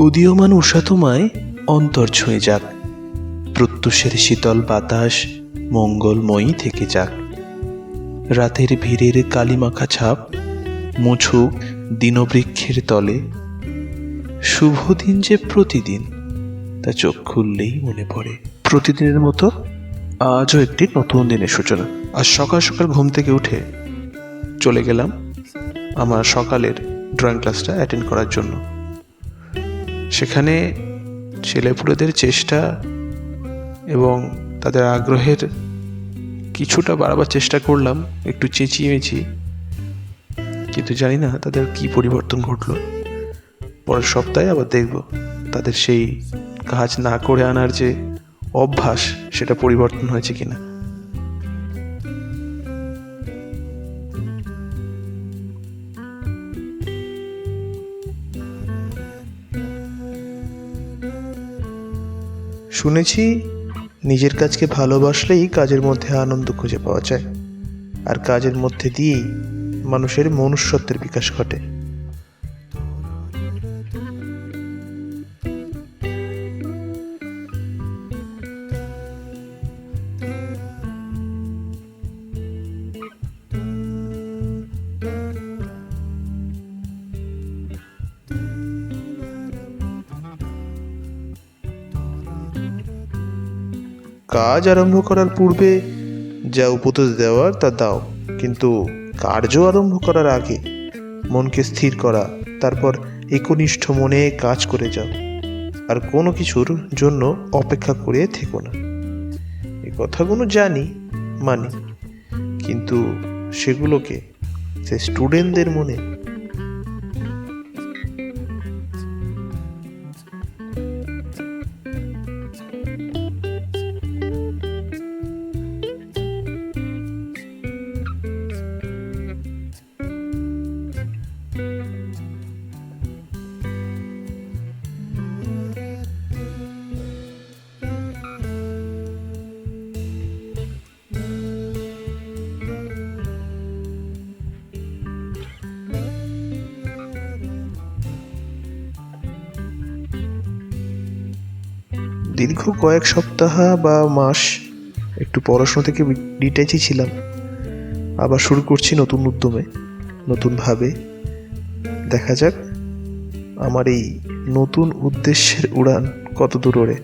উদীয়মান উষা তোমায় অন্তর ছুঁয়ে যাক, প্রত্যুষের শীতল বাতাস মঙ্গলময়ী থেকে যাক। রাতের ভিড়ের কালিমাখা ছাপ মুছুক দিনবৃক্ষের তলে। শুভ দিন যে প্রতিদিন, তা চোখ খুললেই মনে পড়ে। প্রতিদিনের মতো আজও একটি নতুন দিনের সূচনা। আজ সকাল সকাল ঘুম থেকে উঠে চলে গেলাম আমার সকালের ড্রয়িং ক্লাসটা অ্যাটেন্ড করার জন্য। সেখানে ছেলেপুলেদের চেষ্টা এবং তাদের আগ্রহের কিছুটা বাড়াবার চেষ্টা করলাম, একটু চেঁচিয়েছি, কিন্তু জানি না তাদের কি পরিবর্তন ঘটলো। পরের সপ্তাহে আবার দেখব তাদের সেই কাজ না করে আনার যে অভ্যাস সেটা পরিবর্তন হয়েছে কিনা। শুনেছি নিজের কাজকে ভালোবাসলেই কাজের মধ্যে আনন্দ খুঁজে পাওয়া যায়, আর কাজের মধ্যে দিয়েই মানুষের মনুষ্যত্বের বিকাশ ঘটে। কাজ আরম্ভ করার পূর্বে যা উপদেশ দেওয়ার তা দাও, কিন্তু কার্য আরম্ভ করার আগে মনকে স্থির করা, তারপর একনিষ্ঠ মনে কাজ করে যাও, আর কোনো কিছুর জন্য অপেক্ষা করে থেকো না। এই কথাগুলো জানি, মানি, কিন্তু সেগুলোকে সে স্টুডেন্টদের মনে দীর্ঘ কয়েক সপ্তাহ বা মাস একটু পড়াশোনা থেকে ডিট্যাচই ছিলাম। আবার শুরু করছি নতুন উদ্যমে, নতুনভাবে। দেখা যাক আমার এই নতুন উদ্দেশ্যের উড়ান কত দূর ওড়ে।